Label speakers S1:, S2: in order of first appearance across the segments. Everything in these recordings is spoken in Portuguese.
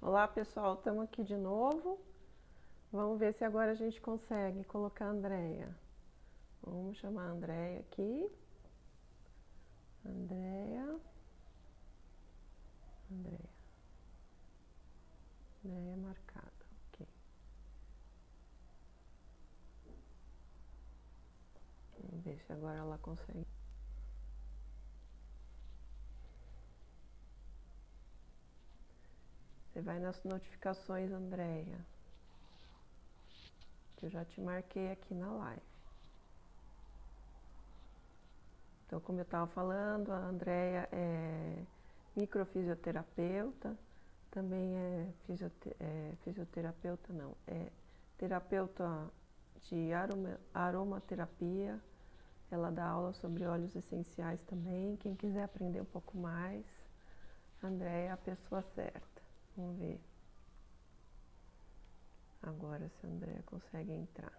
S1: Olá pessoal, estamos aqui de novo. Vamos ver se agora a gente consegue colocar a Andréia. Vamos chamar a Andréia aqui. Andréia marcada, ok. Vamos ver se agora ela consegue. Você vai nas notificações, Andréia, que eu já te marquei aqui na live. Então, como eu estava falando, a Andréia é microfisioterapeuta, também é fisioterapeuta, não, é terapeuta de aromaterapia. Ela dá aula sobre óleos essenciais também. Quem quiser aprender um pouco mais, a Andréia é a pessoa certa. Vamos ver agora se a Andréia consegue entrar.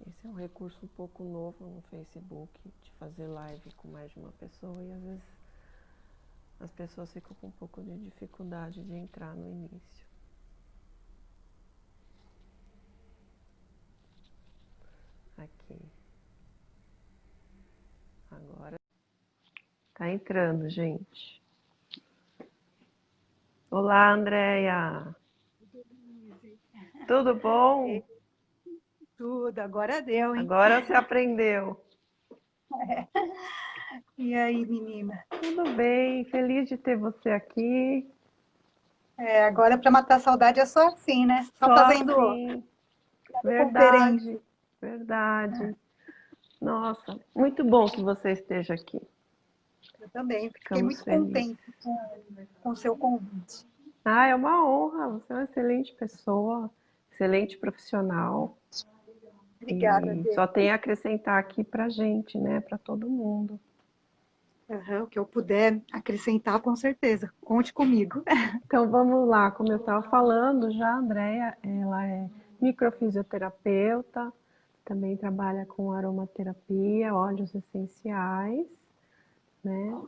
S1: Esse é um recurso um pouco novo no Facebook, de fazer live com mais de uma pessoa, e às vezes as pessoas ficam com um pouco de dificuldade de entrar no início. Aqui. Agora tá entrando, gente. Olá, Andréia. Tudo bom?
S2: Tudo, agora deu, hein?
S1: Agora você aprendeu.
S2: E aí, menina?
S1: Tudo bem, feliz de ter você aqui.
S2: Agora para matar a saudade é só assim, né? Só
S1: Só
S2: fazendo
S1: assim,
S2: conferência.
S1: verdade, verdade. Nossa, muito bom que você esteja aqui.
S2: Eu também fiquei
S1: Ficamos
S2: muito
S1: felizes.
S2: contente com o seu convite.
S1: Ah, é uma honra. Você é uma excelente pessoa, excelente profissional.
S2: Obrigada,
S1: E
S2: Dê.
S1: só tem a acrescentar aqui pra gente, né? Para todo mundo.
S2: O que eu puder acrescentar, com certeza. Conte comigo.
S1: Então vamos lá, como eu estava falando já, a Andréia, ela é microfisioterapeuta, também trabalha com aromaterapia, óleos essenciais, né?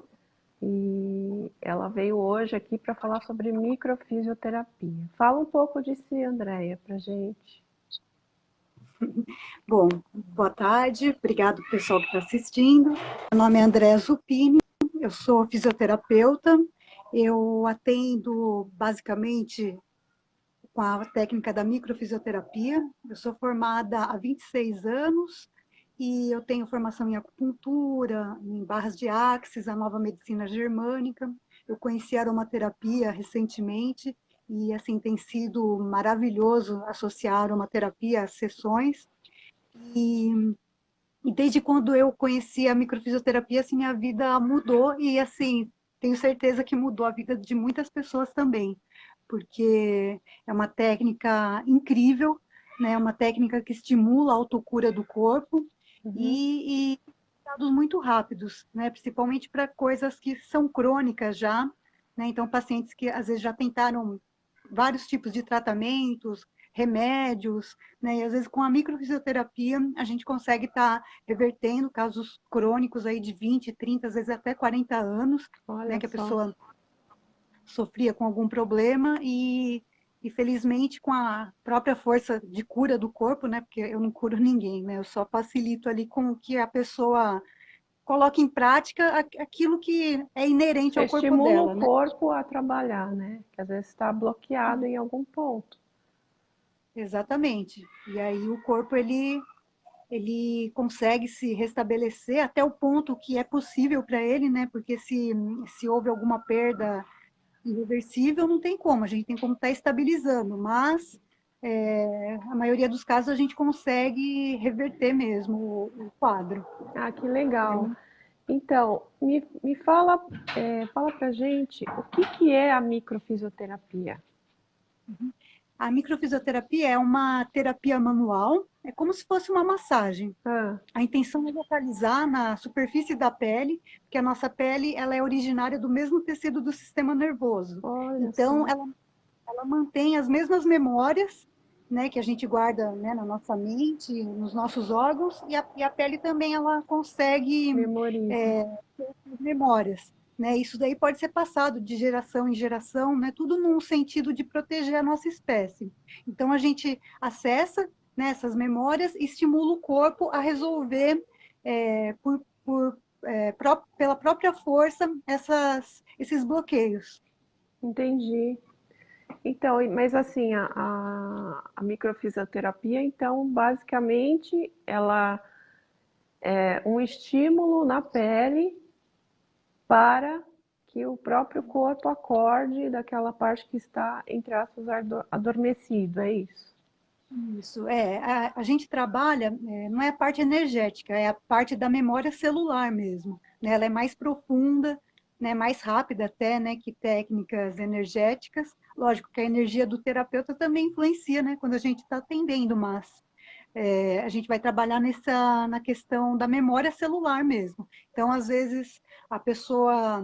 S1: E ela veio hoje aqui para falar sobre microfisioterapia. Fala um pouco de si, Andréia, para gente.
S2: Bom, boa tarde. Obrigado, pessoal que está assistindo. Meu nome é Andréa Zupini. Eu sou fisioterapeuta. Eu atendo basicamente com a técnica da microfisioterapia. Eu sou formada há 26 anos e eu tenho formação em acupuntura, em barras de axis, a nova medicina germânica. Eu conheci a aromaterapia recentemente e assim tem sido maravilhoso associar a aromaterapia às sessões. E, e desde quando eu conheci a microfisioterapia, assim, minha vida mudou e assim, tenho certeza que mudou a vida de muitas pessoas também, porque é uma técnica incrível, né? Uma técnica que estimula a autocura do corpo
S1: Uhum.
S2: e resultados muito rápidos, né? Principalmente para coisas que são crônicas já, né? Então, pacientes que às vezes já tentaram vários tipos de tratamentos, remédios, né? E às vezes com a microfisioterapia a gente consegue estar revertendo casos crônicos aí de 20, 30, às vezes até 40 anos, né?
S1: Olha
S2: Que a
S1: só.
S2: pessoa sofria com algum problema e felizmente com a própria força de cura do corpo, né? Porque eu não curo ninguém, né? Eu só facilito ali com que a pessoa coloque em prática aquilo que é inerente
S1: Você
S2: ao corpo
S1: estimula o
S2: dela, né?
S1: corpo a trabalhar, né? Que às vezes está bloqueado em algum ponto.
S2: Exatamente. E aí o corpo ele consegue se restabelecer até o ponto que é possível para ele, né? Porque se houve alguma perda irreversível, não tem como, a gente tem como estar estabilizando, mas a maioria dos casos a gente consegue reverter mesmo o quadro.
S1: Ah, que legal.
S2: Então,
S1: Então, me fala, fala pra gente o que é a microfisioterapia.
S2: A microfisioterapia é uma terapia manual, é como se fosse uma massagem.
S1: Ah,
S2: A intenção é localizar na superfície da pele, porque a nossa pele ela é originária do mesmo tecido do sistema nervoso.
S1: olha
S2: Então,
S1: só,
S2: ela mantém as mesmas memórias, né, que a gente guarda, né, na nossa mente, nos nossos órgãos, e a pele também ela consegue
S1: memoriza.
S2: ter essas memórias. Né? Isso daí pode ser passado de geração em geração, né? Tudo num sentido de proteger a nossa espécie. Então, a gente acessa, né, essas memórias e estimula o corpo a resolver, pela própria força, esses bloqueios.
S1: Entendi. Então, mas assim, a microfisioterapia, então, basicamente, ela é um estímulo na pele para que o próprio corpo acorde daquela parte que está, entre aspas, adormecido, é isso?
S2: Isso, a gente trabalha, não é a parte energética, é a parte da memória celular mesmo, né? Ela é mais profunda, né? Mais rápida até, né? Que técnicas energéticas. Lógico que a energia do terapeuta também influencia, né? Quando a gente está atendendo, mas a gente vai trabalhar na questão da memória celular mesmo. Então, às vezes, a pessoa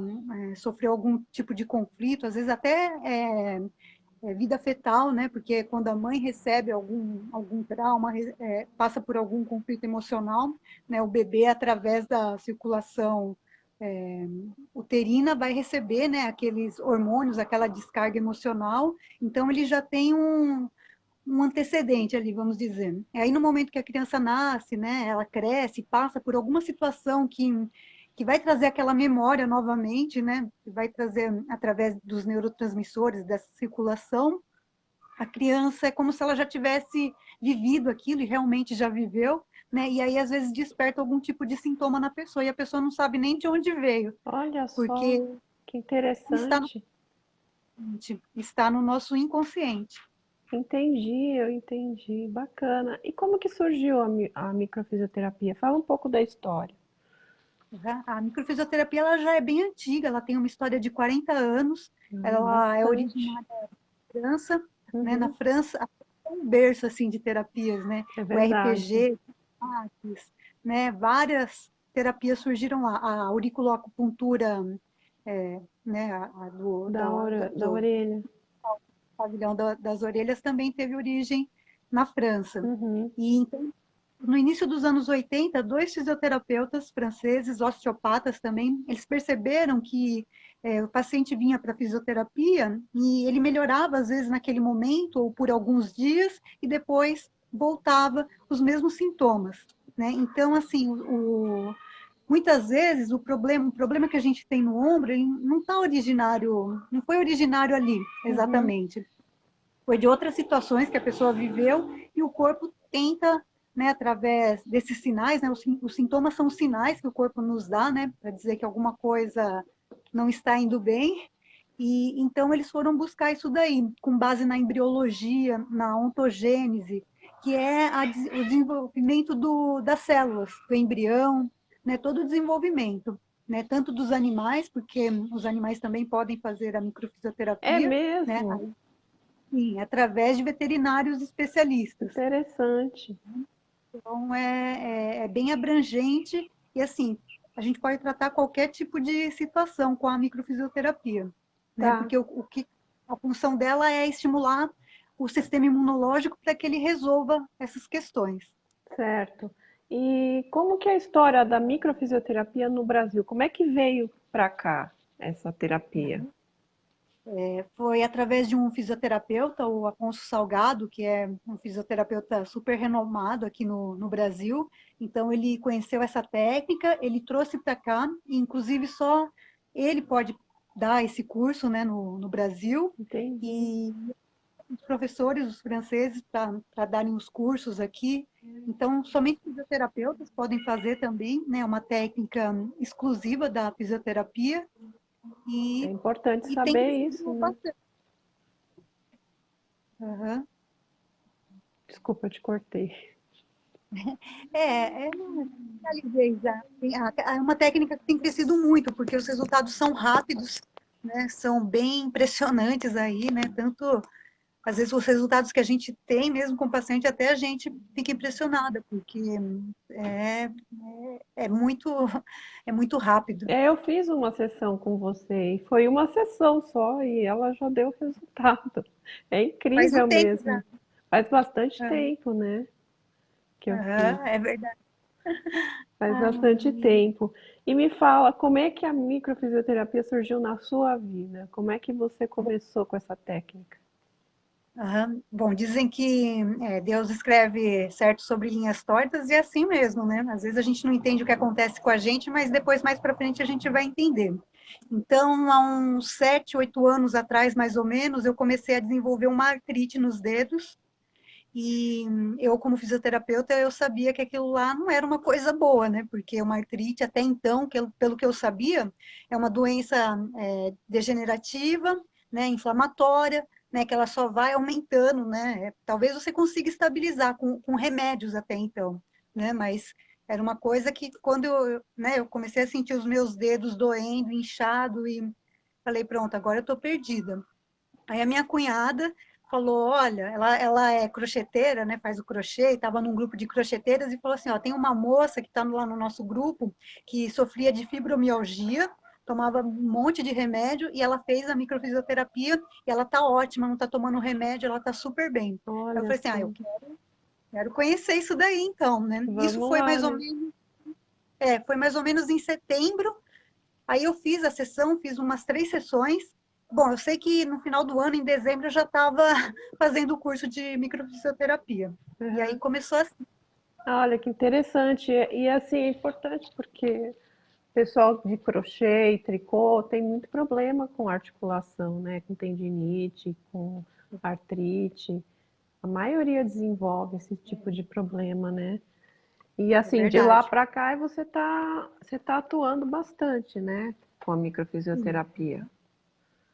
S2: sofreu algum tipo de conflito, às vezes até vida fetal, né? Porque quando a mãe recebe algum trauma, passa por algum conflito emocional, né? O bebê, através da circulação uterina, vai receber, né? Aqueles hormônios, aquela descarga emocional. Então, ele já tem um antecedente ali, vamos dizer. E aí, no momento que a criança nasce, né? Ela cresce, passa por alguma situação que vai trazer aquela memória novamente, né? Que vai trazer através dos neurotransmissores, dessa circulação, a criança é como se ela já tivesse vivido aquilo e realmente já viveu, né? E aí às vezes desperta algum tipo de sintoma na pessoa e a pessoa não sabe nem de onde veio,
S1: Olha só,
S2: porque
S1: que
S2: está no,
S1: interessante.
S2: está no nosso inconsciente.
S1: Entendi, eu entendi. Bacana. E como que surgiu a microfisioterapia? Fala um pouco da história.
S2: Tá? A microfisioterapia ela já é bem antiga, ela tem uma história de 40 anos, ela é
S1: Bastante.
S2: originária da França, né? Na
S1: Uhum,
S2: França, é um berço assim de terapias, né?
S1: é
S2: O
S1: verdade.
S2: RPG, né? Várias terapias surgiram lá. A auriculoacupuntura, né?
S1: Da
S2: Do
S1: orelha.
S2: pavilhão das orelhas também teve origem na França.
S1: Uhum,
S2: E então, no início dos anos 80, dois fisioterapeutas franceses, osteopatas também, eles perceberam que o paciente vinha para a fisioterapia e ele melhorava, às vezes, naquele momento ou por alguns dias, e depois voltava os mesmos sintomas. Né? Então, assim, muitas vezes o problema que a gente tem no ombro, ele não está originário, não foi originário ali,
S1: uhum.
S2: exatamente. Foi de outras situações que a pessoa viveu e o corpo tenta, né, através desses sinais, né, os sintomas são os sinais que o corpo nos dá, né, para dizer que alguma coisa não está indo bem. E então eles foram buscar isso daí, com base na embriologia, na ontogênese, que é o desenvolvimento das células, do embrião, né, todo o desenvolvimento, né, tanto dos animais, porque os animais também podem fazer a
S1: É
S2: microfisioterapia, né,
S1: mesmo?
S2: sim, através de veterinários especialistas.
S1: Interessante.
S2: Então, é bem abrangente e, assim, a gente pode tratar qualquer tipo de situação com a microfisioterapia, né?
S1: Tá,
S2: Porque a função dela é estimular o sistema imunológico para que ele resolva essas questões.
S1: certo. E como que é a história da microfisioterapia no Brasil? Como é que veio para cá essa terapia?
S2: Foi através de um fisioterapeuta, o Afonso Salgado, que é um fisioterapeuta super renomado aqui no Brasil. Então, ele conheceu essa técnica, ele trouxe para cá, e inclusive só ele pode dar esse curso, né, no Brasil,
S1: Entendi.
S2: e os professores, os franceses, para darem os cursos aqui. Então, somente fisioterapeutas podem fazer também, né, uma técnica exclusiva da fisioterapia,
S1: É
S2: e,
S1: importante
S2: e tem
S1: saber
S2: crescido
S1: isso, né?
S2: bastante. Uhum.
S1: Desculpa, eu te cortei.
S2: Não finalizei já. É uma técnica que tem crescido muito, porque os resultados são rápidos, né? São bem impressionantes aí, né? Tanto às vezes os resultados que a gente tem mesmo com o paciente, até a gente fica impressionada, porque é, é, é muito, é muito rápido.
S1: Eu fiz uma sessão com você e foi uma sessão só e ela já deu resultado. É
S2: Faz um
S1: incrível
S2: tempo já.
S1: mesmo. Faz bastante
S2: Aham,
S1: tempo, né, que eu fiz.
S2: aham, é verdade.
S1: Faz bastante
S2: Ai,
S1: tempo. E me fala, como é que a microfisioterapia surgiu na sua vida? Como é que você começou com essa técnica?
S2: aham. Bom, dizem que Deus escreve certo sobre linhas tortas e é assim mesmo, né? Às vezes a gente não entende o que acontece com a gente, mas depois, mais para frente, a gente vai entender. Então, há uns 7, 8 anos atrás, mais ou menos, eu comecei a desenvolver uma artrite nos dedos e eu, como fisioterapeuta, eu sabia que aquilo lá não era uma coisa boa, né? Porque uma artrite, até então, pelo que eu sabia, é uma doença degenerativa, né, inflamatória, né, que ela só vai aumentando, né? Talvez você consiga estabilizar com remédios até então, né? Mas era uma coisa que quando eu comecei a sentir os meus dedos doendo, inchado e falei, pronto, agora eu estou perdida. Aí a minha cunhada falou, olha, ela é crocheteira, né, faz o crochê, estava num grupo de crocheteiras e falou assim, ó, tem uma moça que está lá no nosso grupo que sofria de fibromialgia, tomava um monte de remédio e ela fez a microfisioterapia e ela está ótima, não está tomando remédio, ela está super bem. Aí eu
S1: Olha
S2: falei assim, eu
S1: só,
S2: quero conhecer isso daí então, né? Isso
S1: vamos
S2: foi
S1: lá,
S2: mais ou
S1: né?
S2: menos, foi mais ou menos em setembro. Aí eu fiz a sessão, fiz umas 3 sessões. Bom, eu sei que no final do ano, em dezembro, eu já estava fazendo o curso de microfisioterapia. E aí
S1: Aham.
S2: começou assim.
S1: Olha que interessante. E assim, é importante porque o pessoal de crochê e tricô tem muito problema com articulação, né? Com tendinite, com artrite. A maioria desenvolve esse tipo de problema, né? E
S2: É
S1: assim, de lá
S2: verdade.
S1: para cá você tá atuando bastante, né? Com a
S2: Sim.
S1: microfisioterapia.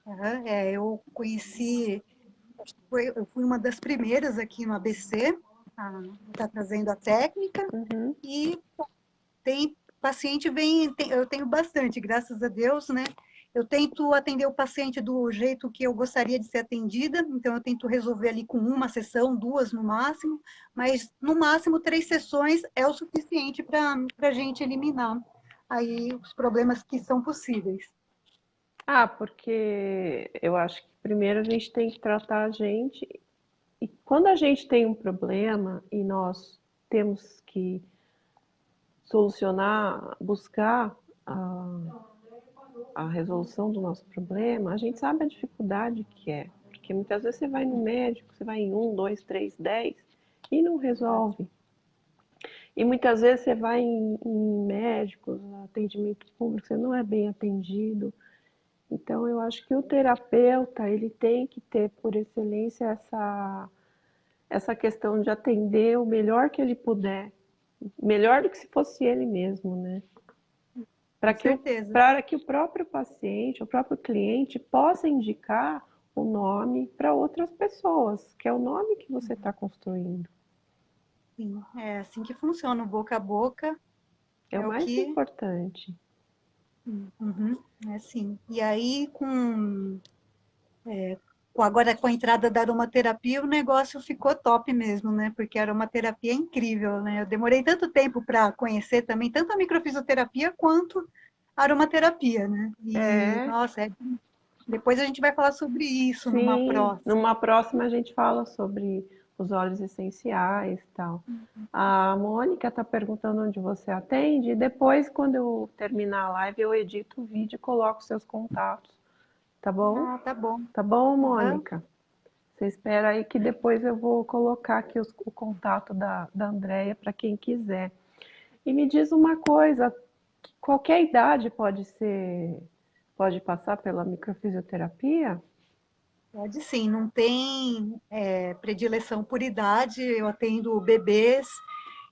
S2: Aham, eu conheci, acho que eu fui uma das primeiras aqui no ABC a estar trazendo a técnica
S1: Uhum.
S2: e tem paciente eu tenho bastante, graças a Deus, né? Eu tento atender o paciente do jeito que eu gostaria de ser atendida, então eu tento resolver ali com uma sessão, duas no máximo, mas no máximo 3 sessões é o suficiente para a gente eliminar aí os problemas que são possíveis.
S1: Ah, porque eu acho que primeiro a gente tem que tratar a gente. E quando a gente tem um problema e nós temos que solucionar, buscar a resolução do nosso problema, a gente sabe a dificuldade que é. Porque muitas vezes você vai no médico, você vai em um, dois, três, 10 e não resolve. E muitas vezes você vai em médicos, atendimento público, você não é bem atendido. Então eu acho que o terapeuta, ele tem que ter por excelência essa questão de atender o melhor que ele puder, melhor do que se fosse ele mesmo, né? Para
S2: Com
S1: que o,
S2: certeza.
S1: para que o próprio paciente, o próprio cliente possa indicar o nome para outras pessoas, que é o nome que você está construindo.
S2: Sim, é assim que funciona, o boca a boca
S1: É o
S2: é o
S1: mais
S2: que.
S1: importante.
S2: Uhum, é assim. E aí, agora com a entrada da aromaterapia, o negócio ficou top mesmo, né? Porque a aromaterapia é incrível, né? Eu demorei tanto tempo para conhecer também, tanto a microfisioterapia quanto a aromaterapia, né? E,
S1: É,
S2: nossa, depois a gente vai falar sobre isso numa
S1: sim.
S2: próxima.
S1: Numa próxima a gente fala sobre os óleos essenciais e tal. A Mônica está perguntando onde você atende. E depois, quando eu terminar a live, eu edito o vídeo e coloco seus contatos. Tá bom?
S2: Ah, tá bom.
S1: Tá bom,
S2: Aham.
S1: Mônica? Você espera aí que depois eu vou colocar aqui o contato da Andrea para quem quiser. E me diz uma coisa, qualquer idade pode passar pela microfisioterapia?
S2: Pode sim, não tem predileção por idade. Eu atendo bebês,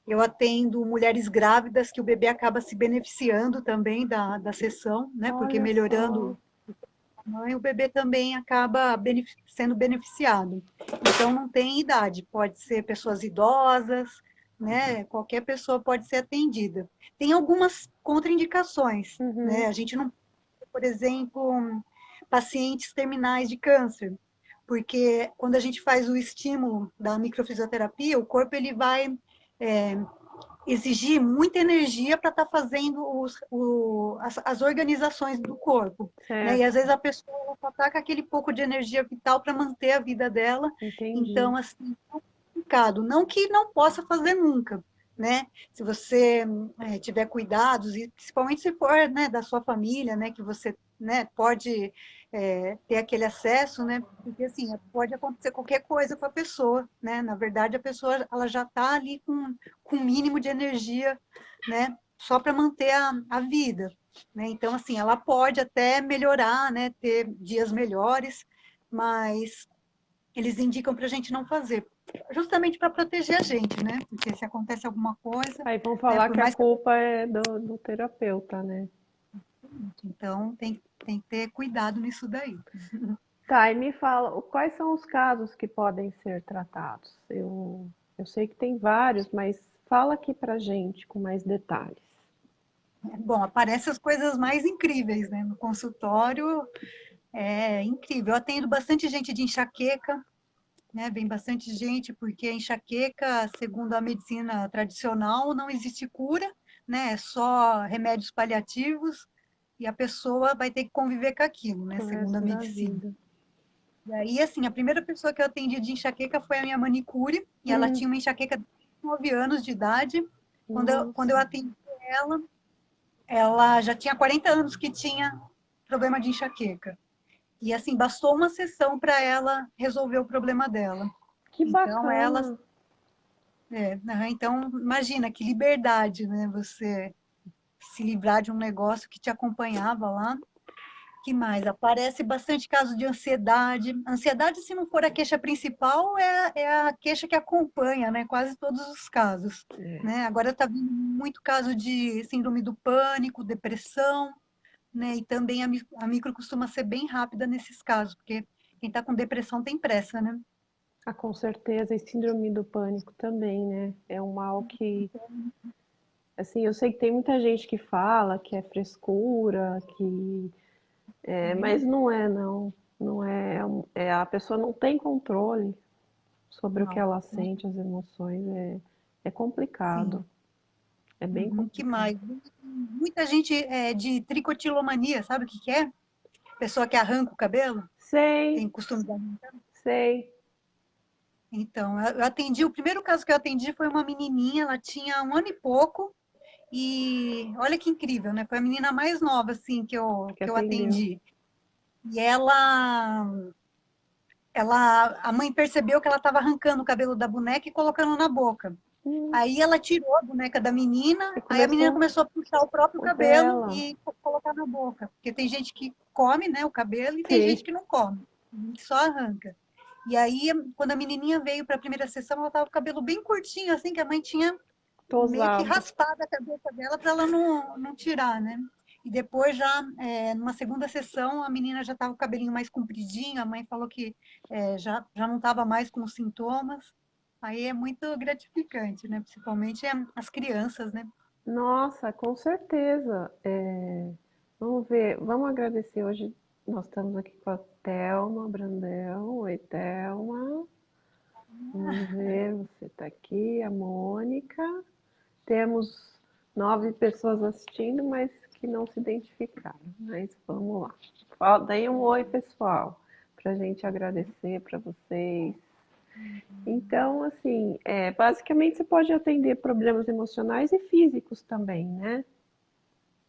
S2: eu atendo mulheres grávidas que o bebê acaba se beneficiando também da sessão, né? Porque
S1: Olha só.
S2: melhorando a mãe, o bebê também acaba sendo beneficiado. Então não tem idade, pode ser pessoas idosas, né? Qualquer pessoa pode ser atendida. Tem algumas contraindicações,
S1: Uhum.
S2: né? A gente não, por exemplo, pacientes terminais de câncer, porque quando a gente faz o estímulo da microfisioterapia, o corpo ele vai exigir muita energia para estar fazendo as organizações do corpo. Né? E às
S1: Certo,
S2: vezes a pessoa só está com aquele pouco de energia vital para manter a vida dela.
S1: entendi.
S2: Então, assim, é complicado. Não que não possa fazer nunca, né? Se você tiver cuidados, e principalmente se for, né, da sua família, né, que você, né, pode ter aquele acesso, né? Porque assim, pode acontecer qualquer coisa com a pessoa, né? Na verdade, a pessoa ela já está ali com um mínimo de energia, né? Só para manter a vida, né? Então, assim, ela pode até melhorar, né? Ter dias melhores, mas eles indicam para a gente não fazer, justamente para proteger a gente, né? Porque se acontece alguma coisa,
S1: Aí vão
S2: né?
S1: falar
S2: Por
S1: que a
S2: mais que
S1: culpa é do terapeuta, né?
S2: então tem que ter cuidado nisso daí.
S1: Tá, e me fala, quais são os casos que podem ser tratados? Eu sei que tem vários, mas fala aqui pra gente com mais detalhes.
S2: Bom, aparecem as coisas mais incríveis, né? No consultório é incrível. Eu atendo bastante gente de enxaqueca, né? Vem bastante gente, porque a enxaqueca, segundo a medicina tradicional, não existe cura, né? É só remédios paliativos e a pessoa vai ter que conviver com aquilo, né?
S1: Pro
S2: Segundo a
S1: resto da
S2: medicina.
S1: vida.
S2: E aí, assim, a primeira pessoa que eu atendi de enxaqueca foi a minha manicure, e ela
S1: Hum,
S2: tinha uma enxaqueca de 9 anos de idade. Quando eu
S1: nossa,
S2: atendi ela, ela já tinha 40 anos que tinha problema de enxaqueca. E assim, bastou uma sessão para ela resolver o problema dela.
S1: que
S2: Então, ela,
S1: bacana.
S2: então imagina que liberdade, né? Você se livrar de um negócio que te acompanhava lá. Que mais? Aparece bastante caso de ansiedade. Ansiedade, se não for a queixa principal, é a queixa que acompanha, né? Quase todos os casos.
S1: É.
S2: Né? Agora está vindo muito caso de síndrome do pânico, depressão, né? E também a micro costuma ser bem rápida nesses casos, porque quem está com depressão tem pressa, né?
S1: Ah, com certeza, e síndrome do pânico também, né? É um mal que, assim, eu sei que tem muita gente que fala que é frescura, mas não é, não. Não é, a pessoa não tem controle sobre o que
S2: Não,
S1: ela sente, as emoções, é complicado,
S2: sim.
S1: é bem
S2: Uhum. Que
S1: complicado.
S2: mais? Muita gente de tricotilomania, sabe o que que é? Pessoa que arranca o cabelo,
S1: Sei,
S2: tem costume de
S1: sei.
S2: então, eu atendi, o primeiro caso que eu atendi foi uma menininha, ela tinha 1 ano e pouco, e olha que incrível, né? Foi a menina mais nova, assim, que eu,
S1: Que
S2: que eu
S1: atendeu.
S2: atendi. E a mãe percebeu que ela estava arrancando o cabelo da boneca e colocando na boca.
S1: Hum,
S2: Aí ela tirou a boneca da menina,
S1: e
S2: aí a menina
S1: começou
S2: começou a puxar o próprio
S1: o
S2: cabelo
S1: dela.
S2: e colocar na boca. Porque tem gente que come, né, o cabelo e tem
S1: Sim,
S2: gente que não come, que só arranca. E aí, quando a menininha veio para a primeira sessão, ela estava com o cabelo bem curtinho, assim, que a mãe tinha meio que
S1: tosado.
S2: raspado a cabeça dela para ela não tirar, né? E depois, já numa segunda sessão, a menina já estava com o cabelinho mais compridinho, a mãe falou que já não estava mais com os sintomas. Aí é muito gratificante, né? Principalmente as crianças, né?
S1: Nossa, com certeza. Vamos ver, vamos agradecer hoje. Nós estamos aqui com a Thelma Brandão. Oi, Thelma. Vamos ver, você está aqui, a Mônica. Temos 9 pessoas assistindo, mas que não se identificaram. Mas vamos lá. Deem um oi, pessoal, para a gente agradecer para vocês. Então, assim, basicamente você pode atender problemas emocionais e físicos também, né?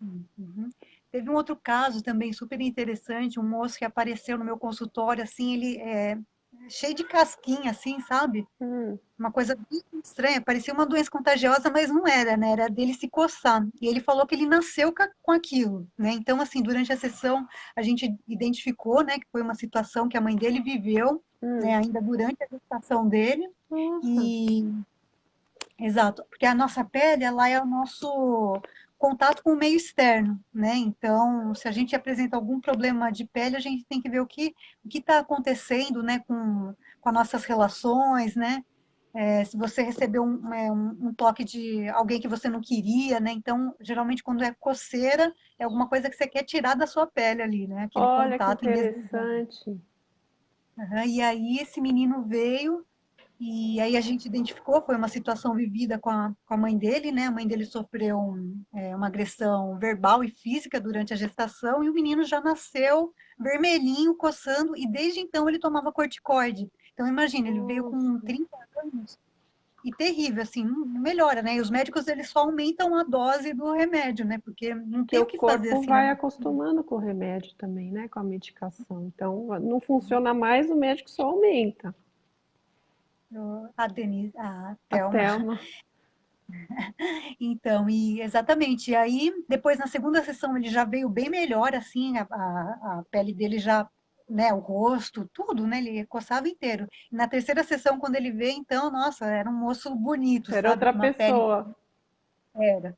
S2: Uhum. Teve um outro caso também super interessante, um moço que apareceu no meu consultório, assim, ele cheio de casquinha, assim, sabe?
S1: Hum,
S2: Uma coisa bem estranha, parecia uma doença contagiosa, mas não era, né? Era dele se coçar. E ele falou que ele nasceu com aquilo, né? Então, assim, durante a sessão, a gente identificou, né, que foi uma situação que a mãe dele viveu, né,
S1: hum.
S2: ainda durante a gestação dele.
S1: Nossa,
S2: E, exato, porque a nossa pele, ela é o nosso contato com o meio externo, né? Então, se a gente apresenta algum problema de pele, a gente tem que ver o que está acontecendo, né, com as nossas relações, né? Se você recebeu um toque de alguém que você não queria, né? Então, geralmente, quando é coceira, é alguma coisa que você quer tirar da sua pele ali, né? Aquele
S1: olha que
S2: contato indesejado.
S1: interessante.
S2: Aham, e aí esse menino veio, e aí a gente identificou, foi uma situação vivida com a mãe dele, né? A mãe dele sofreu uma agressão verbal e física durante a gestação, e o menino já nasceu vermelhinho, coçando, e desde então ele tomava corticoide. Então imagina, ele veio com
S1: Nossa.
S2: 30 anos, e terrível, assim, não melhora, né? E os médicos, eles só aumentam a dose do remédio, né? Porque não
S1: Que
S2: tem
S1: o
S2: o que fazer
S1: corpo
S2: assim, né?
S1: vai acostumando com o remédio também, né? Com a medicação. Então, não funciona mais, o médico só aumenta.
S2: A Denise, a
S1: A
S2: Thelma.
S1: Thelma.
S2: Então, e exatamente. E aí, depois na segunda sessão, ele já veio bem melhor, assim, a pele dele já, né, o rosto, tudo, né, ele coçava inteiro. E na terceira sessão, quando ele veio, então, nossa, era um moço bonito,
S1: Era
S2: sabe,
S1: outra
S2: com uma pele
S1: pessoa.
S2: era.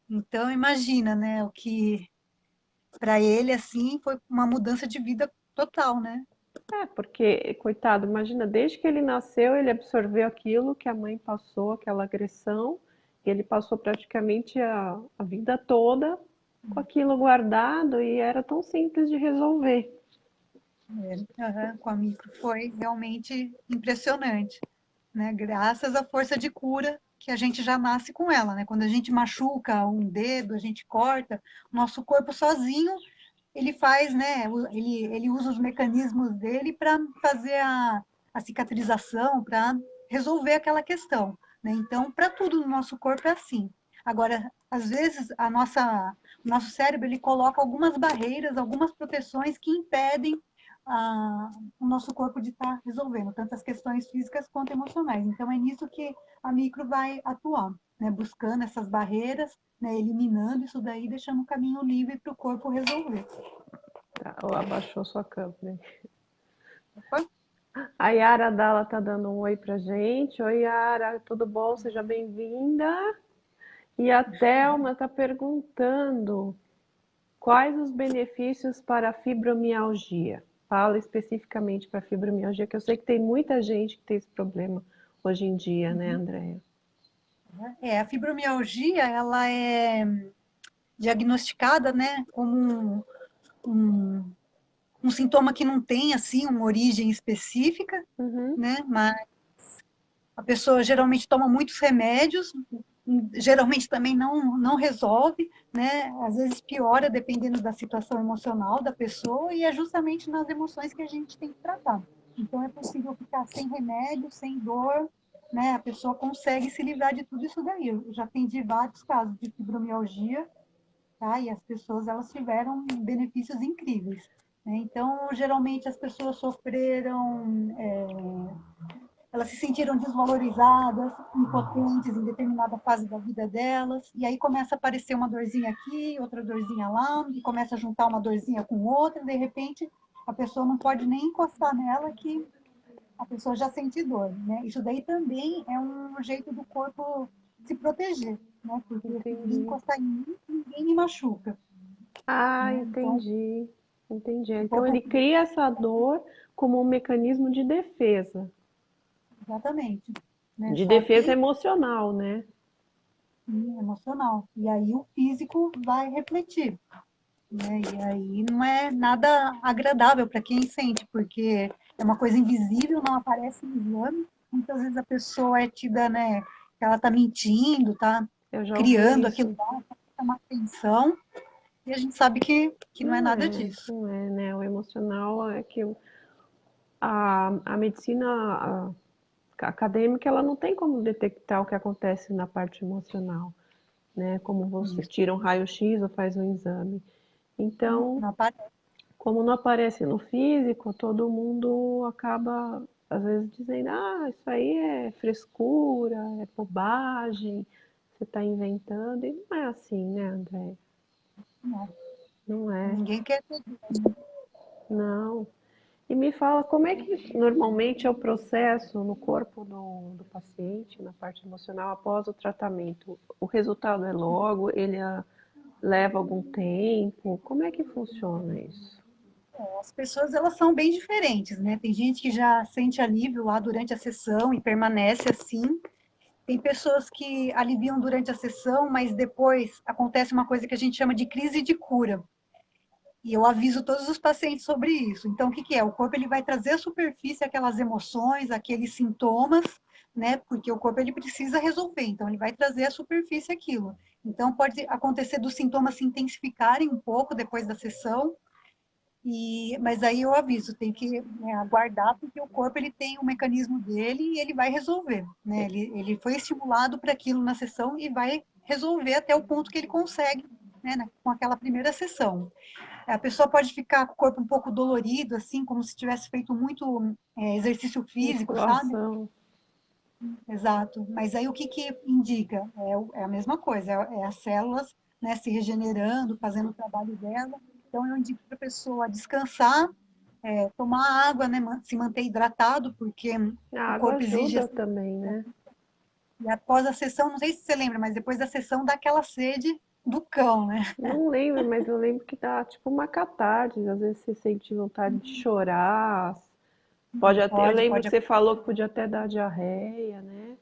S2: Então, imagina, né, o que para ele, assim, foi uma mudança de vida total, né?
S1: É, porque, coitado, imagina, desde que ele nasceu, ele absorveu aquilo que a mãe passou, aquela agressão, e ele passou praticamente a vida toda com aquilo guardado e era tão simples de resolver.
S2: Aham, com a micro foi realmente impressionante, né? Graças à força de cura que a gente já nasce com ela, né? Quando a gente machuca um dedo, a gente corta, o nosso corpo sozinho, ele faz, né? Ele usa os mecanismos dele para fazer a cicatrização, para resolver aquela questão, né? Então, para tudo no nosso corpo é assim. Agora, às vezes, o nosso cérebro, ele coloca algumas barreiras, algumas proteções que impedem o nosso corpo de estar resolvendo, tanto as questões físicas quanto emocionais. Então, é nisso que a micro vai atuar, né? Buscando essas barreiras, né? Eliminando isso daí, deixando um caminho livre para o corpo resolver.
S1: Tá, ou abaixou sua câmera.
S2: Opa.
S1: A Yara Dalla tá dando um oi pra gente. Oi, Yara, tudo bom? Seja bem-vinda. E a Thelma tá perguntando quais os benefícios para a fibromialgia. Fala especificamente para a fibromialgia, que eu sei que tem muita gente que tem esse problema hoje em dia, né, Andréia?
S2: A fibromialgia, ela é diagnosticada, né, como um, um sintoma que não tem, assim, uma origem específica,
S1: Uhum.
S2: né, mas a pessoa geralmente toma muitos remédios, geralmente também não resolve, né? Às vezes piora dependendo da situação emocional da pessoa, e é justamente nas emoções que a gente tem que tratar. Então é possível ficar sem remédio, sem dor, né? A pessoa consegue se livrar de tudo isso daí. Eu já atendi vários casos de fibromialgia, tá? E as pessoas elas tiveram benefícios incríveis. Né? Então, geralmente as pessoas sofreram elas se sentiram desvalorizadas, impotentes em determinada fase da vida delas, e aí começa a aparecer uma dorzinha aqui, outra dorzinha lá, e começa a juntar uma dorzinha com outra, e de repente a pessoa não pode nem encostar nela que a pessoa já sente dor, né? Isso daí também é um jeito do corpo se proteger, né? Porque se ninguém
S1: Entendi.
S2: encostar em mim, ninguém me machuca,
S1: Ah,
S2: né? Então,
S1: entendi. Entendi.
S2: o
S1: Então
S2: corpo,
S1: ele cria essa dor como um mecanismo de defesa.
S2: exatamente, né?
S1: De
S2: Só
S1: defesa
S2: que
S1: emocional, né?
S2: emocional. E aí o físico vai refletir. Né? E aí não é nada agradável para quem sente, porque é uma coisa invisível, não aparece no exame. Muitas vezes a pessoa é tida, né, que ela está mentindo, está
S1: Eu já ouvi
S2: criando aquilo
S1: isso.
S2: lá, para chamar atenção, e a gente sabe que não é nada disso.
S1: Não é, né? O emocional é que a medicina acadêmica ela não tem como detectar o que acontece na parte emocional, né? Como você
S2: Isso.
S1: tira um raio-x ou faz um exame. Então,
S2: Não aparece.
S1: como não aparece no físico, todo mundo acaba às vezes dizendo, ah, isso aí é frescura, é bobagem, você está inventando, e não é assim, né, André?
S2: Não.
S1: Não é,
S2: Ninguém quer ter.
S1: não. E me fala, como é que normalmente é o processo no corpo do paciente, na parte emocional, após o tratamento? O resultado é logo? Leva algum tempo? Como é que funciona isso?
S2: As pessoas elas são bem diferentes, né? Tem gente que já sente alívio lá durante a sessão e permanece assim. Tem pessoas que aliviam durante a sessão, mas depois acontece uma coisa que a gente chama de crise de cura. E eu aviso todos os pacientes sobre isso. Então, o que que é? O corpo ele vai trazer à superfície aquelas emoções, aqueles sintomas, né? Porque o corpo ele precisa resolver, então ele vai trazer à superfície aquilo. Então, pode acontecer dos sintomas se intensificarem um pouco depois da sessão, mas aí eu aviso, tem que, né, aguardar, porque o corpo ele tem um mecanismo dele e ele vai resolver, né? Ele foi estimulado para aquilo na sessão e vai resolver até o ponto que ele consegue, né, com aquela primeira sessão. A pessoa pode ficar com o corpo um pouco dolorido, assim, como se tivesse feito muito exercício físico, sabe?
S1: Musculação.
S2: Exato. Mas aí o que que indica? É a mesma coisa, é as células, né, se regenerando, fazendo o trabalho dela. Então eu indico para a pessoa descansar, tomar água, né, se manter hidratado, porque
S1: A
S2: o
S1: água
S2: corpo exige.
S1: ajuda também, né?
S2: E após a sessão, não sei se você lembra, mas depois da sessão dá aquela sede do cão, né?
S1: Não lembro, mas eu lembro que dá tipo uma catarse, às vezes você sente vontade de chorar. Pode até, eu lembro que
S2: Pode
S1: você falou que podia até dar diarreia, né?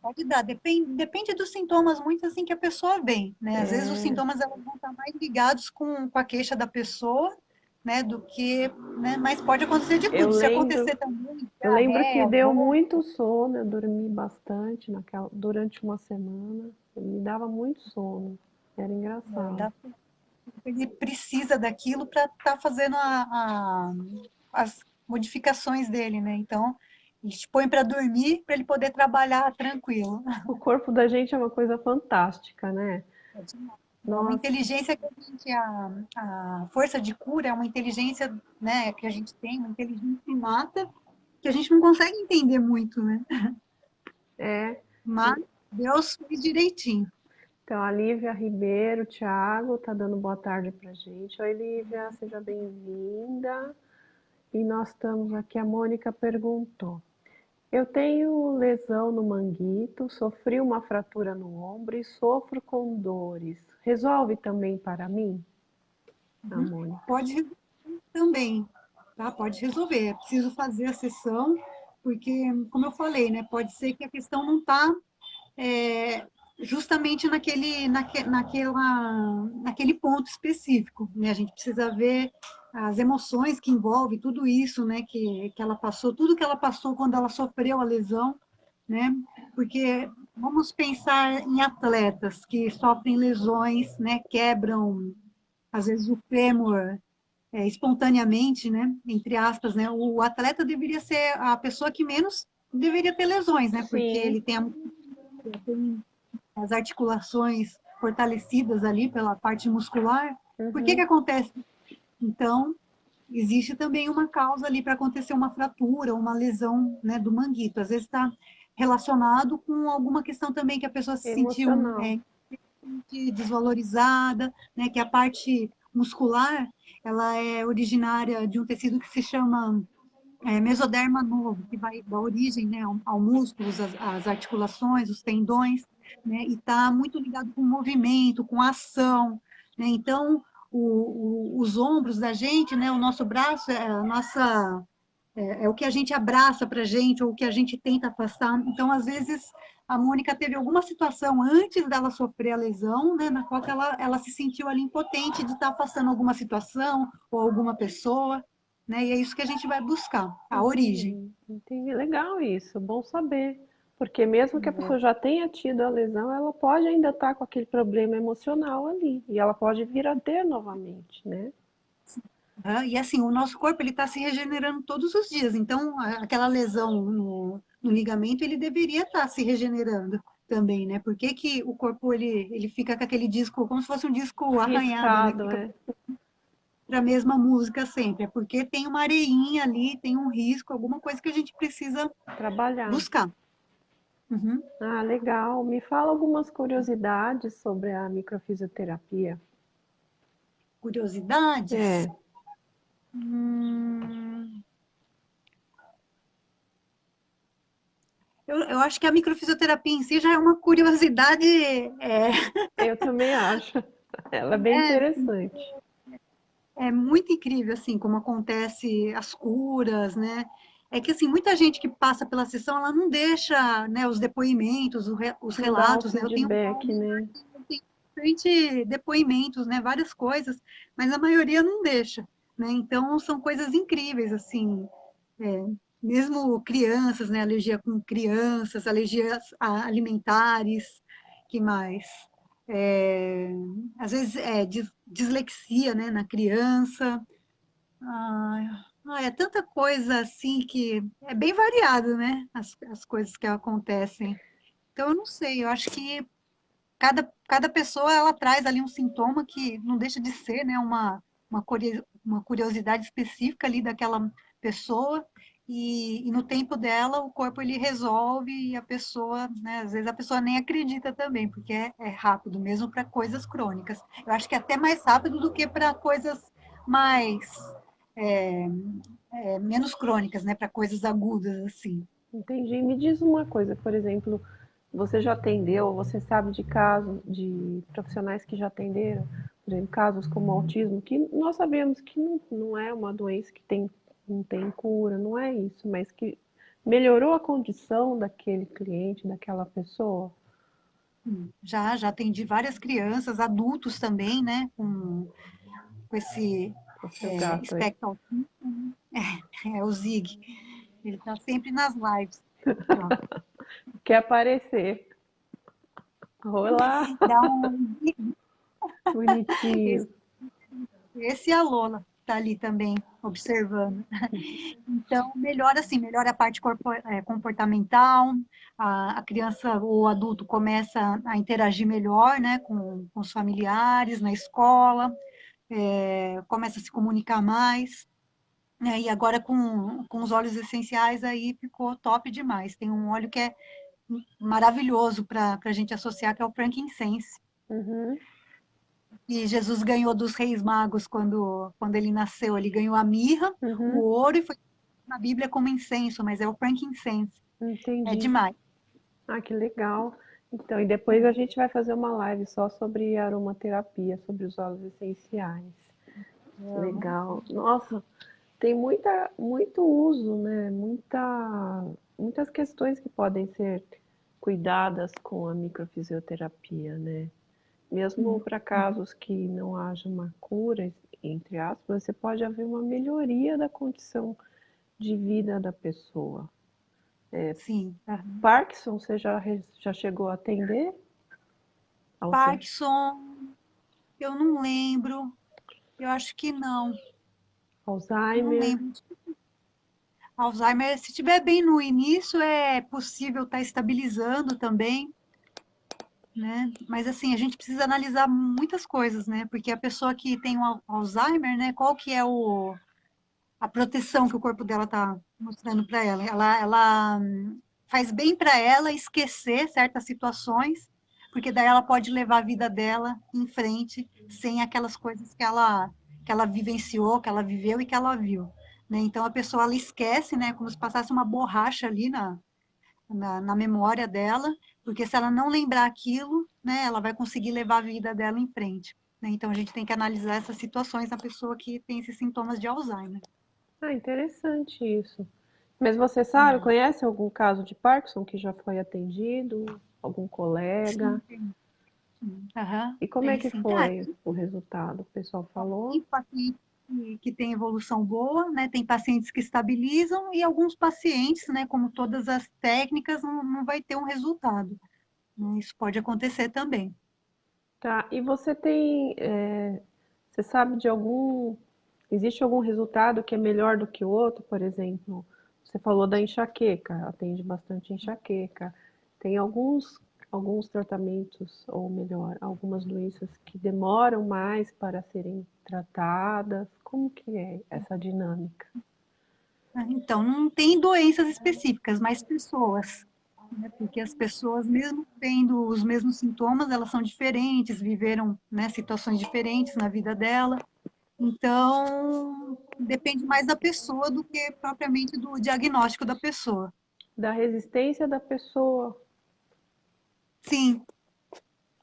S2: Pode dar, depende dos sintomas muito assim que a pessoa vem, né? Às vezes os
S1: É,
S2: sintomas elas vão estar mais ligados com a queixa da pessoa, né? Do que, né? Mas pode acontecer de
S1: eu
S2: tudo. Se
S1: lembro,
S2: acontecer também,
S1: eu lembro que
S2: diarreia,
S1: deu
S2: vômito,
S1: muito sono, eu dormi bastante durante uma semana, me dava muito sono, era engraçado.
S2: dá, ele precisa daquilo para estar fazendo as modificações dele, né? Então, a gente põe para dormir para ele poder trabalhar tranquilo.
S1: O corpo da gente é uma coisa fantástica, né?
S2: É uma
S1: Nossa,
S2: inteligência que a força de cura é uma inteligência, né, que a gente tem, uma inteligência inata, que a gente não consegue entender muito, né?
S1: é.
S2: Mas Deus fez direitinho.
S1: Então, a Lívia Ribeiro, Thiago, tá dando boa tarde pra gente. Oi, Lívia, seja bem-vinda. E nós estamos aqui, a Mônica perguntou. Eu tenho lesão no manguito, sofri uma fratura no ombro e sofro com dores. Resolve também para mim? A Mônica.
S2: Pode resolver também, tá? Pode resolver. É preciso fazer a sessão, porque, como eu falei, né, pode ser que a questão não está justamente naquele ponto específico, né? A gente precisa ver as emoções que envolve tudo isso, né? Que ela passou, tudo que ela passou quando ela sofreu a lesão, né? Porque vamos pensar em atletas que sofrem lesões, né? Quebram, às vezes, o fêmur espontaneamente, né? Entre aspas, né? O atleta deveria ser a pessoa que menos deveria ter lesões, né? Porque
S1: Sim.
S2: ele tem as articulações fortalecidas ali pela parte muscular. Por que que
S1: Uhum.
S2: acontece? Então, existe também uma causa ali para acontecer uma fratura, uma lesão, né, do manguito. Às vezes está relacionado com alguma questão também que a pessoa se sentiu
S1: Emocional.
S2: desvalorizada, né, que a parte muscular, ela é originária de um tecido que se chama mesoderma novo, que vai dar origem, né, ao músculo, às articulações, os tendões, né, e está muito ligado com o movimento, com a ação, né, então os ombros da gente, né, o nosso braço, é o que a gente abraça para a gente, ou o que a gente tenta afastar, então às vezes a Mônica teve alguma situação antes dela sofrer a lesão, né, na qual ela se sentiu ali impotente de estar afastando alguma situação ou alguma pessoa, né? E é isso que a gente vai buscar, a origem.
S1: Entendi. Entendi. Legal isso, bom saber. Porque mesmo que a pessoa já tenha tido a lesão, ela pode ainda estar com aquele problema emocional ali. E ela pode vir a ter novamente, né?
S2: E assim, o nosso corpo ele está se regenerando todos os dias. Então, aquela lesão no ligamento, ele deveria estar se regenerando também, né? Por que que o corpo ele fica com aquele disco, como se fosse um disco arranhado, né? Que
S1: Riscado,
S2: fica
S1: é.
S2: para a mesma música sempre. É porque tem uma areinha ali, tem um risco, alguma coisa que a gente precisa
S1: Trabalhar.
S2: buscar. Uhum.
S1: Ah, legal. Me fala algumas curiosidades sobre a microfisioterapia.
S2: Curiosidades?
S1: É,
S2: Hum, eu acho que a microfisioterapia em si já é uma curiosidade,
S1: eu também acho. Ela é bem interessante.
S2: muito incrível, assim, como acontece as curas, né? É que, assim, muita gente que passa pela sessão, ela não deixa, né, os depoimentos, os
S1: Não dá o
S2: relatos, né? Eu tenho
S1: feedback, né?
S2: bastante depoimentos, né? Várias coisas, mas a maioria não deixa, né? Então, são coisas incríveis, assim, é, mesmo crianças, né? Alergia com crianças, alergias alimentares, que mais? É, às vezes dislexia, né, na criança. É tanta coisa assim que é bem variado, né? As coisas que acontecem. Então, eu não sei, eu acho que cada pessoa ela traz ali um sintoma que não deixa de ser, né, uma curiosidade específica ali daquela pessoa, e no tempo dela o corpo ele resolve e a pessoa, né, às vezes a pessoa nem acredita também, porque é rápido, mesmo para coisas crônicas. Eu acho que é até mais rápido do que para coisas mais, é, menos crônicas, né, para coisas agudas, assim.
S1: Entendi. Me diz uma coisa, por exemplo, você já atendeu, você sabe de casos de profissionais que já atenderam, por exemplo, casos como autismo, que nós sabemos que não é uma doença que não tem cura, não é isso, mas que melhorou a condição daquele cliente, daquela pessoa?
S2: Já atendi várias crianças, adultos também, né, com esse
S1: O seu gato aí.
S2: espectro autista, o Zig. Ele está sempre nas lives. Pronto.
S1: Quer aparecer. Olá,
S2: Dá um...
S1: bonitinho.
S2: Esse, esse e a Lola está ali também, observando. Então, melhora assim, melhora a parte comportamental, a criança ou o adulto começa a interagir melhor, né, com os familiares, na escola, começa a se comunicar mais. Né, e agora com os óleos essenciais aí ficou top demais. Tem um óleo que é maravilhoso para a gente associar, que é o frankincense.
S1: Uhum,
S2: E Jesus ganhou dos reis magos quando ele nasceu. Ele ganhou a mirra, o
S1: uhum,
S2: ouro, e foi na Bíblia como incenso, mas é o frankincense. É
S1: entendi.
S2: demais.
S1: Ah, que legal. Então, e depois a gente vai fazer uma live só sobre aromaterapia, sobre os óleos essenciais. Legal. Nossa, tem muito uso, né? Muitas questões que podem ser cuidadas com a microfisioterapia, né? Mesmo para casos que não haja uma cura, entre aspas, você pode haver uma melhoria da condição de vida da pessoa.
S2: Sim. Aham.
S1: Parkinson, você já chegou a atender?
S2: Parkinson, eu não lembro. Eu acho que não. Não
S1: Alzheimer?
S2: lembro. Alzheimer, se tiver bem no início, é possível estar estabilizando também, né? Mas assim, a gente precisa analisar muitas coisas, né? Porque a pessoa que tem o Alzheimer, né? Qual que é a proteção que o corpo dela está mostrando para ela? Ela faz bem para ela esquecer certas situações, porque daí ela pode levar a vida dela em frente sem aquelas coisas que ela vivenciou, que ela viveu e que ela viu. Né? Então a pessoa ela esquece, né? Como se passasse uma borracha ali na memória dela, porque se ela não lembrar aquilo, né, ela vai conseguir levar a vida dela em frente. Né? Então, a gente tem que analisar essas situações na pessoa que tem esses sintomas de Alzheimer.
S1: Ah, interessante isso. Mas você sabe,
S2: É,
S1: conhece algum caso de Parkinson que já foi atendido? Algum
S2: sim,
S1: colega?
S2: sim. Aham,
S1: E como é
S2: tem
S1: que
S2: sim.
S1: foi o resultado? O pessoal
S2: Tem
S1: falou?
S2: pacientes que têm evolução boa, né? Tem pacientes que estabilizam e alguns pacientes, né, como todas as técnicas, não vai ter um resultado. Né? Isso pode acontecer também.
S1: Tá, e você sabe de existe algum resultado que é melhor do que o outro, por exemplo? Você falou da enxaqueca, atende bastante enxaqueca. Tem alguns tratamentos, ou melhor, algumas doenças que demoram mais para serem tratadas. Como que é essa dinâmica?
S2: Então, não tem doenças específicas, mas pessoas, né? Porque as pessoas, mesmo tendo os mesmos sintomas, elas são diferentes, viveram, né, situações diferentes na vida dela. Então, depende mais da pessoa do que propriamente do diagnóstico da pessoa.
S1: Da resistência da pessoa.
S2: Sim,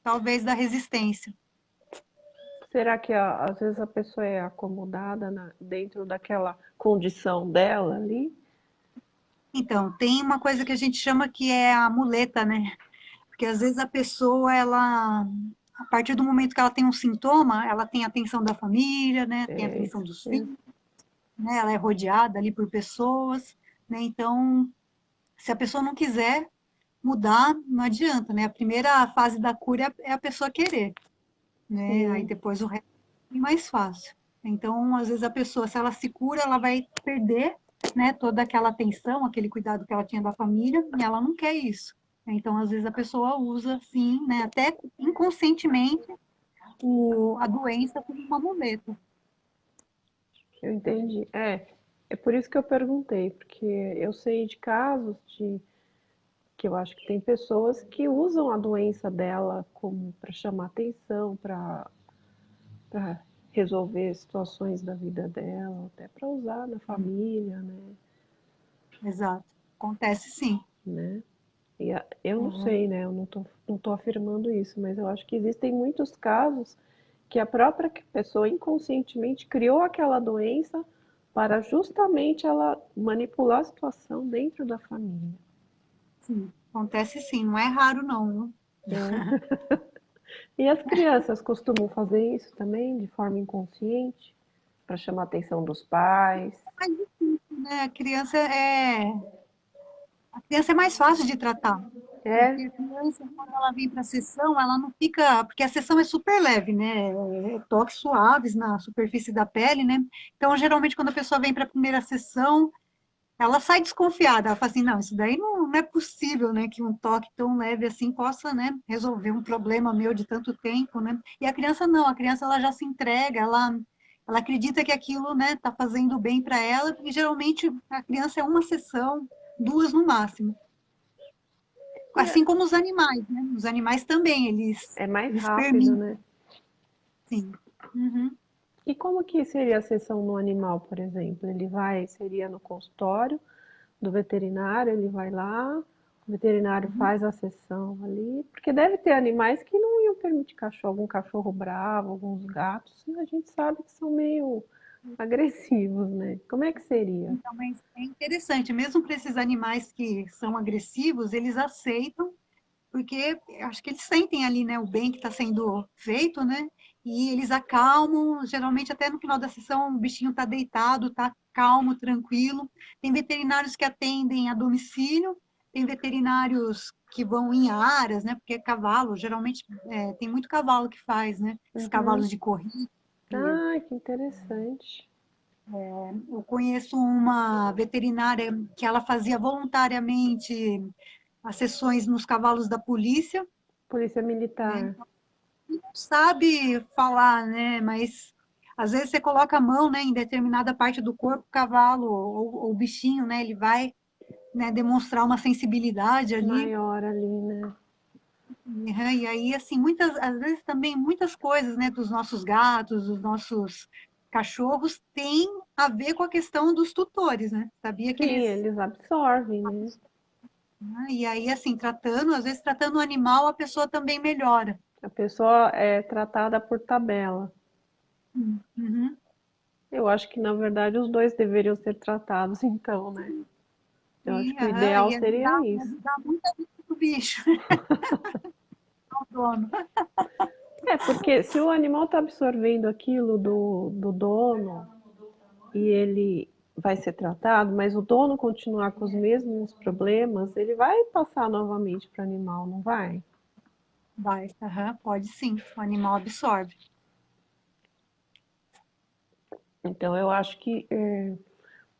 S2: talvez da resistência.
S1: Será que às vezes a pessoa é acomodada dentro daquela condição dela ali?
S2: Então, tem uma coisa que a gente chama que é a muleta, né? Porque às vezes a pessoa, ela a partir do momento que ela tem um sintoma, ela tem a atenção da família, né? Tem a
S1: É
S2: atenção
S1: isso
S2: dos filhos,
S1: mesmo.
S2: né? Ela é rodeada ali por pessoas, né? Então, se a pessoa não quiser mudar, não adianta, né? A primeira fase da cura é a pessoa querer, né? Aí
S1: Sim.
S2: depois o resto é mais fácil. Então, às vezes a pessoa, se ela se cura, ela vai perder, né, toda aquela atenção, aquele cuidado que ela tinha da família, e ela não quer isso. Então, às vezes a pessoa usa, sim, né, até inconscientemente, a doença como uma muleta.
S1: Eu entendi. É por isso que eu perguntei, porque eu sei de casos de que eu acho que tem pessoas que usam a doença dela como para chamar atenção, para resolver situações da vida dela, até para usar na família,
S2: Exato. Acontece sim.
S1: né? Eu não
S2: Uhum.
S1: sei, né? Eu não tô afirmando isso, mas eu acho que existem muitos casos que a própria pessoa inconscientemente criou aquela doença para justamente ela manipular a situação dentro da família.
S2: Sim. Acontece sim, não é raro não, viu?
S1: É. E as crianças costumam fazer isso também de forma inconsciente para chamar a atenção dos pais.
S2: Mas, né, a criança é mais fácil de tratar.
S1: É,
S2: Porque a criança, quando ela vem para a sessão, ela não fica. Porque a sessão é super leve, né? Toques suaves na superfície da pele, né? Então, geralmente, quando a pessoa vem para a primeira sessão, ela sai desconfiada. Ela fala assim: não, isso daí não é possível, né? Que um toque tão leve assim possa, né? Resolver um problema meu de tanto tempo, né? E a criança não, a criança ela já se entrega, ela acredita que aquilo, né, tá fazendo bem para ela, e geralmente a criança é uma sessão, duas no máximo.
S1: e
S2: Assim como os animais, né? Os animais também,
S1: é mais
S2: eles
S1: rápido,
S2: permitem,
S1: né?
S2: sim. Uhum.
S1: E como que seria a sessão no animal, por exemplo? Seria no consultório do veterinário, ele vai lá, o veterinário
S2: Uhum.
S1: faz a sessão ali, porque deve ter animais que não iam permitir cachorro, algum cachorro bravo, alguns gatos, a gente sabe que são meio agressivos, né? Como é que seria?
S2: Então, mas é interessante, mesmo para esses animais que são agressivos, eles aceitam, porque acho que eles sentem ali, né, o bem que está sendo feito, né? E eles acalmam, geralmente até no final da sessão o bichinho está deitado, está calmo, tranquilo. Tem veterinários que atendem a domicílio, tem veterinários que vão em áreas, né? Porque cavalo, geralmente tem muito cavalo que faz, né? Esses
S1: Uhum.
S2: cavalos de corrida.
S1: Ah, que interessante.
S2: Eu conheço uma veterinária que ela fazia voluntariamente as sessões nos cavalos da polícia,
S1: Polícia
S2: né?
S1: militar.
S2: Não sabe falar, né? Mas às vezes você coloca a mão, né, em determinada parte do corpo, o cavalo ou o bichinho, né? Ele vai, né, demonstrar uma sensibilidade ali.
S1: Maior ali, né?
S2: Uhum. E aí, assim, muitas, às vezes também muitas coisas, né, dos nossos gatos, dos nossos cachorros, tem a ver com a questão dos tutores, né? Sabia que
S1: Sim,
S2: eles.
S1: eles absorvem, né?
S2: E aí, assim, tratando, às vezes tratando o animal, a pessoa também melhora.
S1: A pessoa é tratada por tabela.
S2: Uhum.
S1: Eu acho que, na verdade, os dois deveriam ser tratados, então, né? Eu acho
S2: Sim,
S1: que o
S2: aham.
S1: ideal
S2: E
S1: seria isso.
S2: dá muita vida pro bicho, ao dono.
S1: É, porque se o animal está absorvendo aquilo do dono e ele vai ser tratado, mas o dono continuar com os mesmos problemas, ele vai passar novamente para o animal, não vai?
S2: Vai, aham, pode sim, o animal absorve.
S1: Então, eu acho que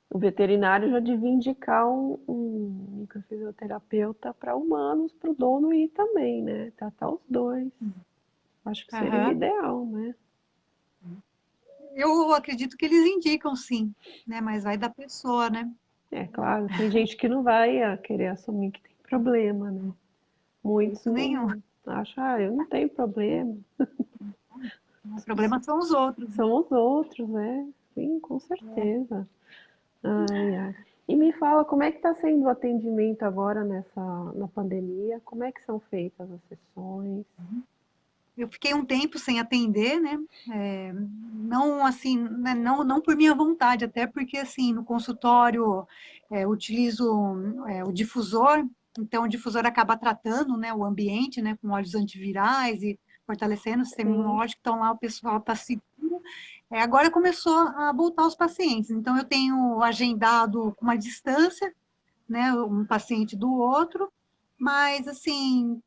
S1: o veterinário já devia indicar um microfisioterapeuta para humanos, para o dono ir também, né? Tratar os dois. Acho que seria o
S2: Aham.
S1: ideal, né?
S2: Eu acredito que eles indicam sim, né? Mas vai da pessoa, né?
S1: É claro, tem gente que não vai querer assumir que tem problema, né? Muitos
S2: Jeito nenhum.
S1: não acham, eu não tenho problema.
S2: O problema são os outros.
S1: São os outros, né? Sim, com certeza. Ai, ai. E me fala, como é que está sendo o atendimento agora na pandemia? Como é que são feitas as sessões?
S2: Eu fiquei um tempo sem atender, né? Não assim, né, não por minha vontade, até porque assim no consultório eu utilizo o difusor, então o difusor acaba tratando, né, o ambiente, né, com óleos antivirais e fortalecendo o sistema
S1: sim.
S2: imunológico, então lá o pessoal está seguro. Agora começou a voltar os pacientes, então eu tenho agendado com uma distância, né, um paciente do outro, mas assim,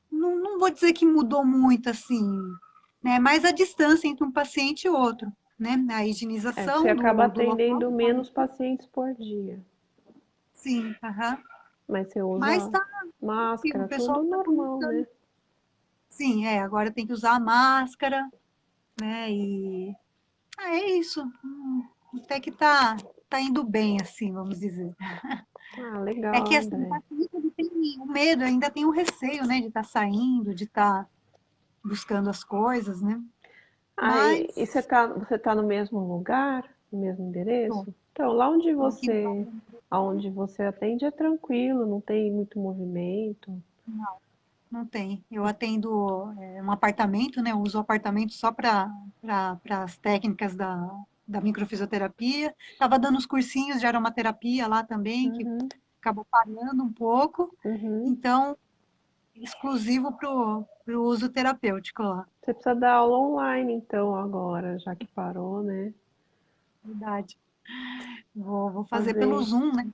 S2: não vou dizer que mudou muito assim, né, mas a distância entre um paciente e outro, né, a
S1: Você
S2: higienização
S1: acaba
S2: do local,
S1: atendendo menos pacientes por dia,
S2: sim, aham.
S1: mas você
S2: Mas
S1: usa
S2: tá, o
S1: máscara,
S2: pessoal
S1: tudo
S2: está
S1: normal,
S2: começando.
S1: né?
S2: Sim, agora tem que usar a máscara, né? E é isso. Até que tá indo bem, assim, vamos dizer.
S1: Ah,
S2: É que
S1: legal,
S2: assim, o
S1: André.
S2: paciente ele tem o medo, ainda tem o receio, né, de estar saindo, de estar buscando as coisas, né?
S1: Ah, e
S2: Mas
S1: você tá no mesmo lugar, no mesmo
S2: tô,
S1: endereço? Então,
S2: tô aqui no
S1: aonde você atende é tranquilo, não tem muito movimento.
S2: não, não tem. Eu atendo um apartamento, né? Eu uso o apartamento só para as técnicas da microfisioterapia. Estava dando os cursinhos de aromaterapia lá também, que
S1: Uhum,
S2: acabou parando um pouco.
S1: uhum.
S2: Então, exclusivo para o uso terapêutico lá.
S1: Você precisa dar aula online, então, agora, já que parou, né?
S2: Verdade. Vou fazer pelo
S1: Fazer,
S2: Zoom, né?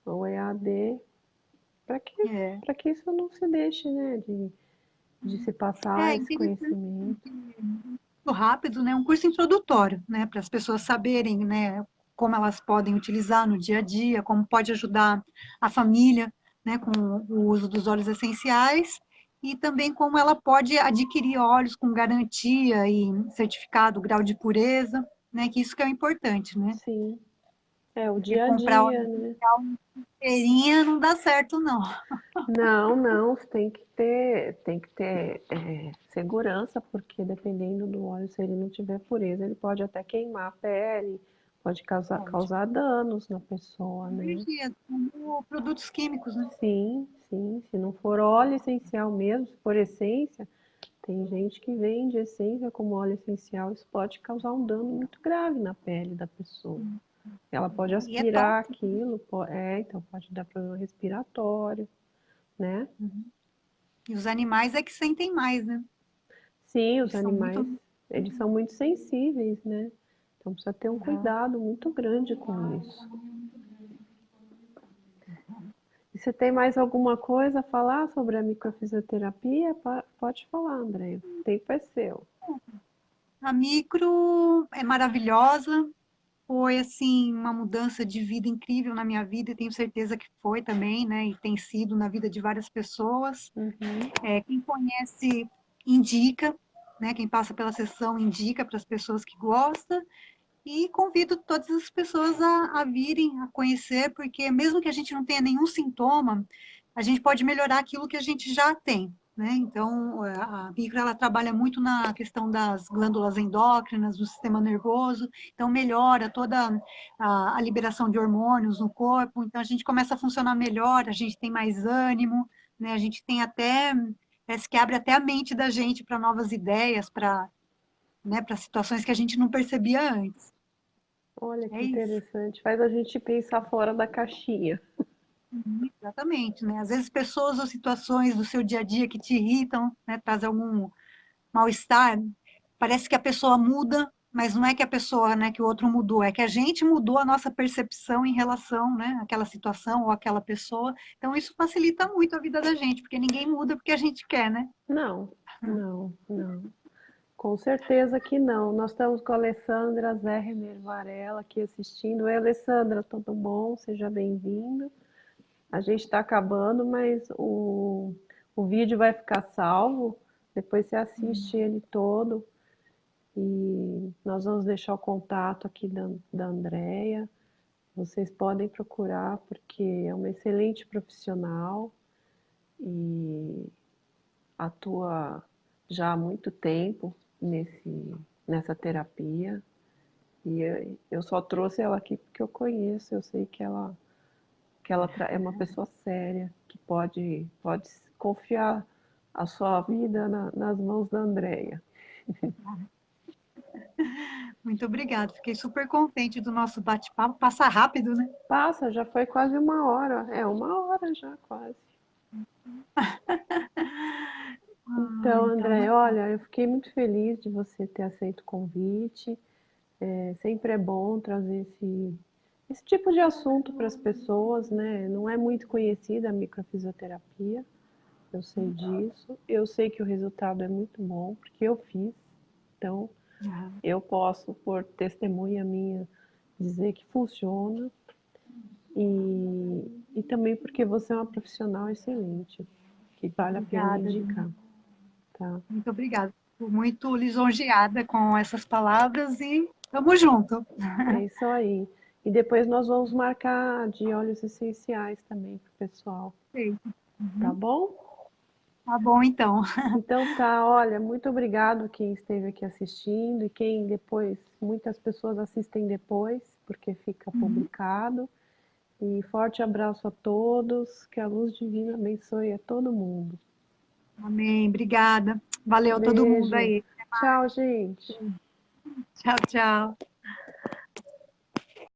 S1: o EAD, para que,
S2: É,
S1: para que isso não se deixe, né, de se passar
S2: é
S1: esse
S2: interessante,
S1: conhecimento.
S2: muito rápido, né? Um curso introdutório, né? Para as pessoas saberem, né? Como elas podem utilizar no dia a dia, como pode ajudar a família, né? Com o uso dos óleos essenciais e também como ela pode adquirir óleos com garantia e certificado, grau de pureza, né? Que isso que é o importante, né?
S1: Sim, é o
S2: Porque
S1: dia a
S2: comprar óleo
S1: dia, né?
S2: essencial inteirinha não dá certo, não.
S1: Não, não, você tem que ter segurança, porque dependendo do óleo, se ele não tiver pureza, ele pode até queimar a pele, pode
S2: Pode.
S1: causar danos na pessoa, né?
S2: Energia, como produtos químicos, né?
S1: Sim, sim, se não for óleo essencial mesmo, se for essência, tem gente que vende essência como óleo essencial, isso pode causar um dano muito grave na pele da pessoa. Ela pode
S2: E é
S1: aspirar
S2: tóxico.
S1: aquilo, então pode dar problema respiratório, né?
S2: Uhum. E os animais é que sentem mais, né?
S1: Sim, os
S2: Eles são
S1: animais,
S2: muito.
S1: eles são muito sensíveis, né? Então precisa ter um
S2: Aham.
S1: cuidado muito grande com isso. E você tem mais alguma coisa a falar sobre a microfisioterapia? Pode falar, André. O tempo é seu.
S2: A micro é maravilhosa, foi assim uma mudança de vida incrível na minha vida, e tenho certeza que foi também, né? E tem sido na vida de várias pessoas.
S1: Uhum.
S2: Quem conhece indica, né? Quem passa pela sessão indica para as pessoas que gostam. E convido todas as pessoas a virem, a conhecer, porque mesmo que a gente não tenha nenhum sintoma, a gente pode melhorar aquilo que a gente já tem, né? Então, a micro, ela trabalha muito na questão das glândulas endócrinas, do sistema nervoso, então melhora toda a liberação de hormônios no corpo, então a gente começa a funcionar melhor, a gente tem mais ânimo, né? A gente tem até, parece que abre até a mente da gente para novas ideias, para, né, para situações que a gente não percebia antes.
S1: Olha
S2: É
S1: que
S2: isso.
S1: interessante. Faz a gente pensar fora da caixinha.
S2: Exatamente, né? Às vezes pessoas ou situações do seu dia a dia que te irritam, né, trazem algum mal-estar, parece que a pessoa muda, mas não é que a pessoa, né, que o outro mudou, é que a gente mudou a nossa percepção em relação, né, àquela situação ou àquela pessoa. Então isso facilita muito a vida da gente, porque ninguém muda porque a gente quer, né?
S1: Não, não, não. Com certeza que não. Nós estamos com a Alessandra Zermer Varela aqui assistindo. Oi, Alessandra, tudo bom? Seja bem-vinda. A gente está acabando, mas o vídeo vai ficar salvo. Depois você assiste ele todo. E nós vamos deixar o contato aqui da Andrea. Vocês podem procurar, porque é uma excelente profissional e atua já há muito tempo nessa terapia. E eu só trouxe ela aqui porque eu conheço, eu sei que ela é uma pessoa séria, que pode confiar a sua vida nas mãos da Andrea.
S2: Muito obrigada, fiquei super contente do nosso bate-papo, passa rápido, né?
S1: Passa, já foi quase uma hora. É uma hora já, quase. Então,
S2: Então,
S1: André, olha, eu fiquei muito feliz de você ter aceito o convite. Sempre é bom trazer esse tipo de assunto para as pessoas, né? Não é muito conhecida a microfisioterapia, eu sei disso. Eu sei que o resultado é muito bom, porque eu fiz. Então, eu posso, por testemunha minha, dizer que funciona. E também porque você é uma profissional excelente, que vale a pena
S2: obrigada,
S1: indicar, tá?
S2: muito obrigada. Estou muito lisonjeada com essas palavras e estamos juntos.
S1: É isso aí. E depois nós vamos marcar de óleos essenciais também para o pessoal, tá bom?
S2: Tá bom, então.
S1: Então tá, olha, muito obrigado quem esteve aqui assistindo e quem depois, muitas pessoas assistem depois, porque fica publicado. E forte abraço a todos, que a luz divina abençoe a todo mundo.
S2: Amém, obrigada. Valeu todo mundo
S1: Beijo.
S2: aí.
S1: Tchau, gente.
S2: Tchau, tchau.